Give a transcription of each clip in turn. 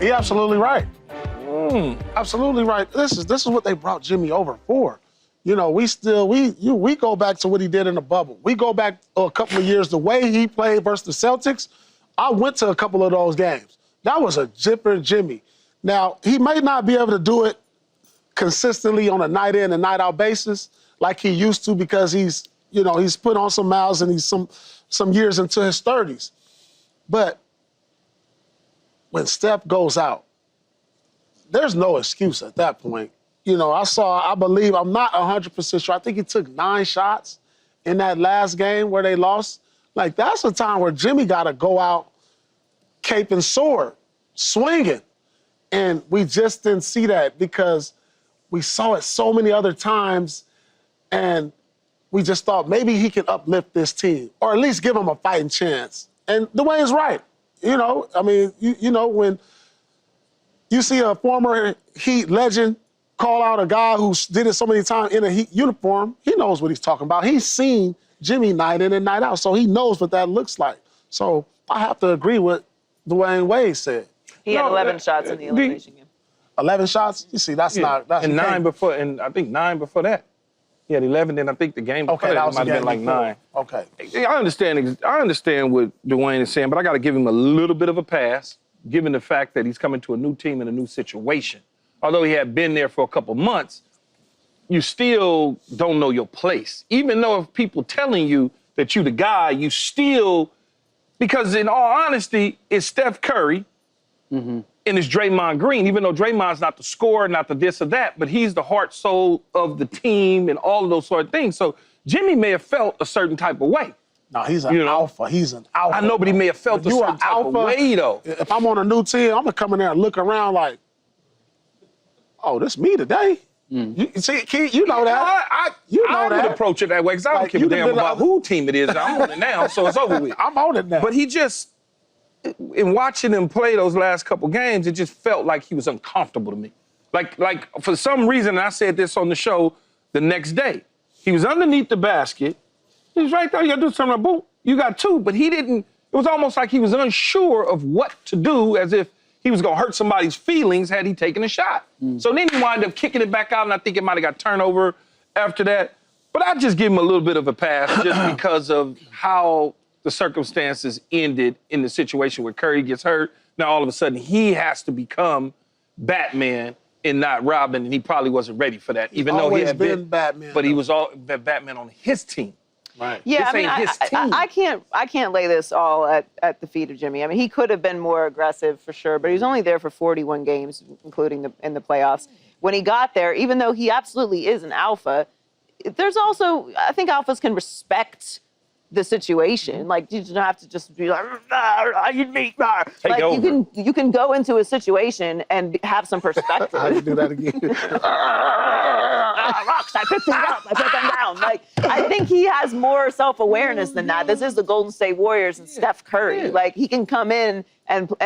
You're absolutely right. Absolutely right. This is what they brought Jimmy over for. You know, we go back to what he did in the bubble. We go back a couple of years, the way he played versus the Celtics. I went to a couple of those games. That was a different Jimmy. Now, he may not be able to do it consistently on a night in and night out basis like he used to because he's put on some miles and he's some years into his 30s. But when Steph goes out, there's no excuse at that point. You know, I believe, I'm not 100% sure. I think he took 9 shots in that last game where they lost. Like, that's a time where Jimmy got to go out cape and sword, swinging. And we just didn't see that because we saw it so many other times and we just thought maybe he can uplift this team or at least give them a fighting chance. And Dwyane's right. You know, I mean, you know, when you see a former Heat legend call out a guy who did it so many times in a Heat uniform, he knows what he's talking about. He's seen Jimmy night in and night out, so he knows what that looks like. So I have to agree with Dwyane Wade said. He had 11 shots in the elimination game. 11 shots? You see, that's not... That's and 9 before, and I think 9 before that. He had 11, then I think the game before that might have been like 9. Okay. I understand what Dwyane is saying, but I got to give him a little bit of a pass, given the fact that he's coming to a new team in a new situation. Although he had been there for a couple months, you still don't know your place. Even though if people telling you that you the guy, you still, because in all honesty, it's Steph Curry and it's Draymond Green, even though Draymond's not the scorer, not the this or that, but he's the heart, soul of the team and all of those sort of things. So Jimmy may have felt a certain type of way. No, he's an alpha. He's an alpha. I know, but he may have felt a certain type of way, though. If I'm on a new team, I'm going to come in there and look around like, oh, this me today? You see, Key, you know that. I that. would approach it that way because I don't give a damn about who team it is. I'm on it now, so it's over with. I'm on it now. But he just, in watching him play those last couple games, it just felt like he was uncomfortable to me. Like for some reason, and I said this on the show the next day, he was underneath the basket. He was right there. You got to do something. Boom, you got 2. But he didn't. It was almost like he was unsure of what to do, as if he was going to hurt somebody's feelings had he taken a shot. So then he wound up kicking it back out, and I think it might have got turnover after that. But I just give him a little bit of a pass just because of how the circumstances ended in the situation where Curry gets hurt. Now, all of a sudden, he has to become Batman and not Robin, and he probably wasn't ready for that, even though he had been Batman. But he was Batman on his team. Right. Yeah, This I can't lay this all at the feet of Jimmy. I mean, he could have been more aggressive for sure, but he was only there for 41 games, including in the playoffs. When he got there, even though he absolutely is an alpha, there's also, I think alphas can respect the situation. Like, you don't have to just be like, you can go into a situation and have some perspective. How do you do that again? Rocks, I picked them up, I put them down. Like, I think he has more self-awareness than that. This is the Golden State Warriors and Steph Curry. Like, he can come in and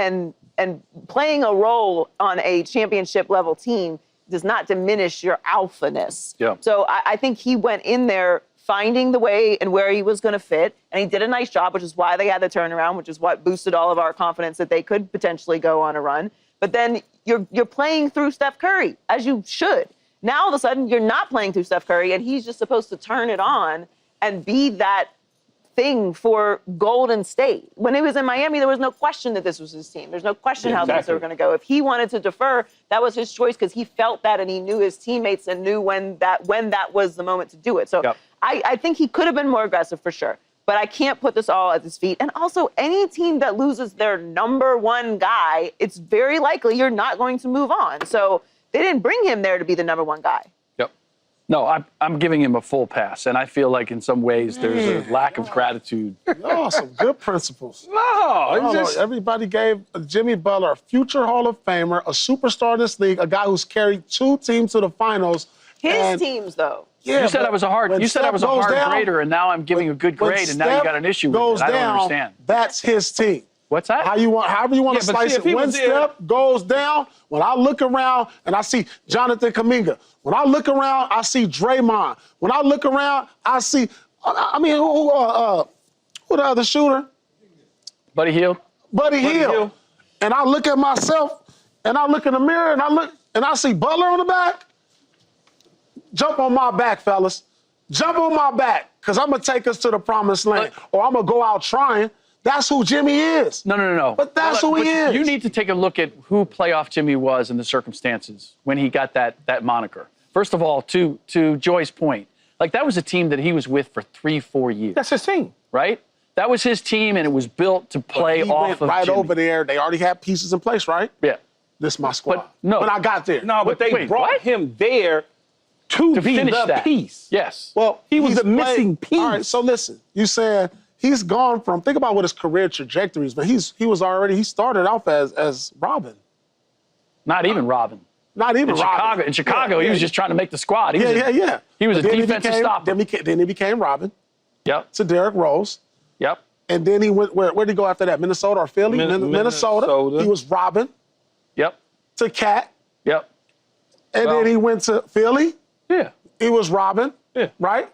playing a role on a championship level team does not diminish your alphaness. Yeah. So I think he went in there finding the way and where he was going to fit, and he did a nice job, which is why they had the turnaround, which is what boosted all of our confidence that they could potentially go on a run. But then you're playing through Steph Curry, as you should. Now, all of a sudden, you're not playing through Steph Curry, and he's just supposed to turn it on and be that thing for Golden State. When he was in Miami, there was no question that this was his team. There's no question how things were going to go. If he wanted to defer, that was his choice because he felt that and he knew his teammates and knew when that was the moment to do it. So I think he could have been more aggressive for sure. But I can't put this all at his feet. And also, any team that loses their number one guy, it's very likely you're not going to move on. So they didn't bring him there to be the number one guy. No, I'm giving him a full pass, and I feel like in some ways there's a lack of gratitude. No, some good principles. No, everybody gave Jimmy Butler, a future Hall of Famer, a superstar in this league, a guy who's carried 2 teams to the finals. His teams, though. Yeah, you said I was a hard grader, and now I'm giving a good grade, and now you got an issue with it. I don't understand. That's his team. What's that? However you want to slice it. When Steph goes down, when I look around and I see Jonathan Kuminga, when I look around, I see Draymond. When I look around, I see, who the other shooter? Buddy Hield. Buddy Hield. And I look at myself, and I look in the mirror and I see Butler on the back, jump on my back, fellas. Jump on my back, because I'm going to take us to the promised land, or I'm going to go out trying. That's who Jimmy is. No. But that's who he is. You need to take a look at who playoff Jimmy was and the circumstances when he got that moniker. First of all, to Joy's point, like that was a team that he was with for 3-4 years. That's his team. Right? That was his team, and it was built to play he off went of right Jimmy. over there. They already had pieces in place, right? Yeah. This is my squad. But no. When I got there. No, but they Wait, brought what? him there to be finish the that. piece. Yes. Well, he was he's the missing piece. All right, so listen. You said he's gone from, think about what his career trajectory is, but he started off as Robin. Not even Robin. Not even Robin. In Chicago, he was just try'd to make the squad. He was a But then defensive stopper. Then he became Robin Yep. to Derrick Rose. Yep. And then he went, where did he go after that? Minnesota or Philly? Minnesota. He was Robin Yep. to Cat. Yep. And then he went to Philly. Yeah. He was Robin. Yeah. Right?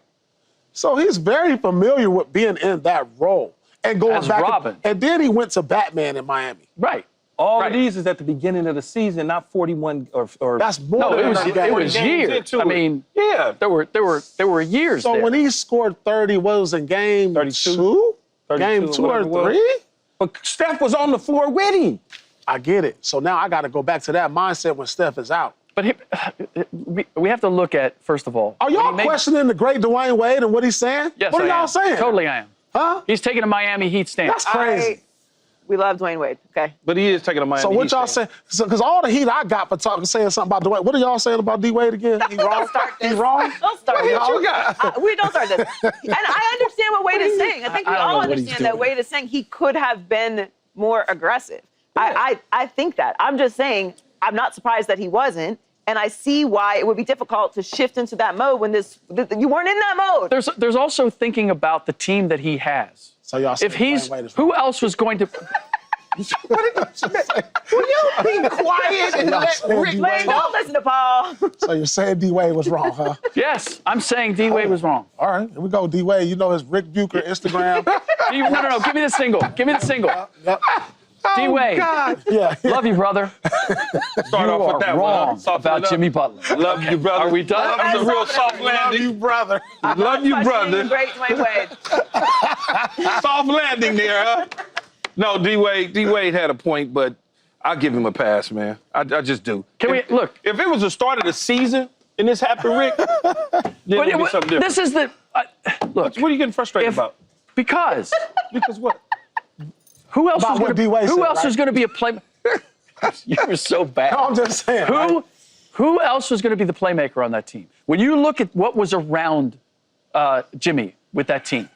So he's very familiar with being in that role. And going As back. Robin. And then he went to Batman in Miami. Right. All Right. of these is at the beginning of the season, not 41 or That's more No, than it was enough games. years. into I it. mean, Yeah. there were years So there. when he scored 30, what was in game 32? 2? 32, Game 2 or whatever it was. 3? But Steph was on the floor with him. I get it. So now I got to go back to that mindset when Steph is out. But we have to look at, first of all. Are when y'all he made- questioning the great Dwyane Wade and what he's saying? Yes, what are I y'all am. saying? Totally I am. Huh? He's taking a Miami Heat stand. That's crazy. We love Dwyane Wade, okay? But he is taking a Miami So what Heat y'all stand. saying? Because all the heat I got for saying something about Dwayne, what are y'all saying about D Wade again? He wrong? Don't start this. He wrong? Don't start this. What you got? We don't start this. And I understand what Wade is saying. I think we I don't all know what he's understand that doing. Wade is saying he could have been more aggressive. I think that. I'm just saying I'm not surprised that he wasn't. And I see why it would be difficult to shift into that mode when you weren't in that mode. There's also thinking about the team that he has. So y'all saying If he's, Dwyane Wade is who else was going to? Will you be quiet and let Rick Wade, don't listen to Paul. So you're saying D Wade was wrong, huh? Yes, I'm saying D Wade was wrong. All right, here we go. D Wade, you know his Rick Bucher Instagram. No. Give me the single. Give me the single. Yep. D Wade, Yeah. love you, brother. Start You off are with that wrong one. Soften about it up. Jimmy Butler. Love you, brother. Are we done? That was a real soft Love landing. you, brother. Love you, brother. Great Dwyane Wade. Soft landing there, huh? No, D Wade had a point, but I'll give him a pass, man. I just do. Can we look? If it was the start of the season and this happened, Rick, then it would be something different. This is the look. What are you getting frustrated about? Because Because what? who else About was what going D. Wade to? Who said, else right? was going to be a play? You were so bad. No, I'm just saying. right? Who else was going to be the playmaker on that team? When you look at what was around Jimmy with that team,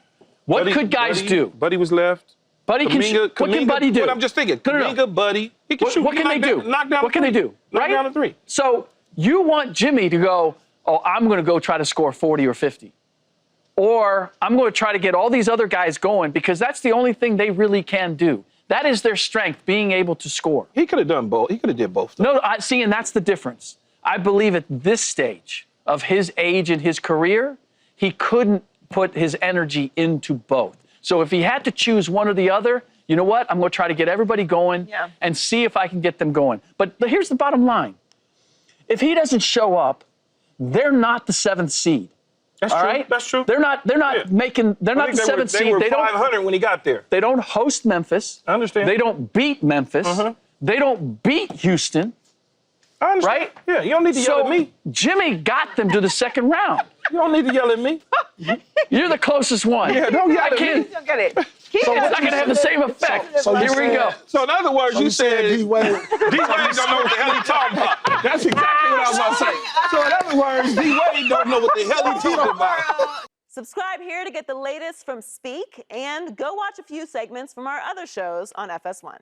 what could guys do? Buddy was left. Buddy can what can Buddy do? What I'm just thinking. No. Kaminga, Buddy. He can shoot. What can they do? Knock down. What can they do? Knock Right? down a three. So you want Jimmy to go, oh, I'm going to go try to score 40 or 50. Or I'm going to try to get all these other guys going because that's the only thing they really can do. That is their strength, being able to score. He could have done both. He could have did both. Though. No, see, and that's the difference. I believe at this stage of his age and his career, he couldn't put his energy into both. So if he had to choose one or the other, you know what? I'm going to try to get everybody going and see if I can get them going. But here's the bottom line. If he doesn't show up, they're not the 7th seed. That's all true. right? That's true. They're not making. They're not the 7th seed. They were They don't. 500 when he got there. They don't host Memphis. I understand. They don't beat Memphis. They don't beat Houston. I understand. Right? Yeah, you don't need to yell at me. Jimmy got them to the 2nd round. You don't need to yell at me. You're the closest one. Yeah, don't yell I at me. can't. Don't get it. It's not going to have the same effect. So Here we go. So in other words, you said D Wade. D Wade don't know what the hell he's talking about. That's exactly what I was about to say. So in other words, D Wade don't know what the hell he's talking about. Subscribe here to get the latest from Speak and go watch a few segments from our other shows on FS1.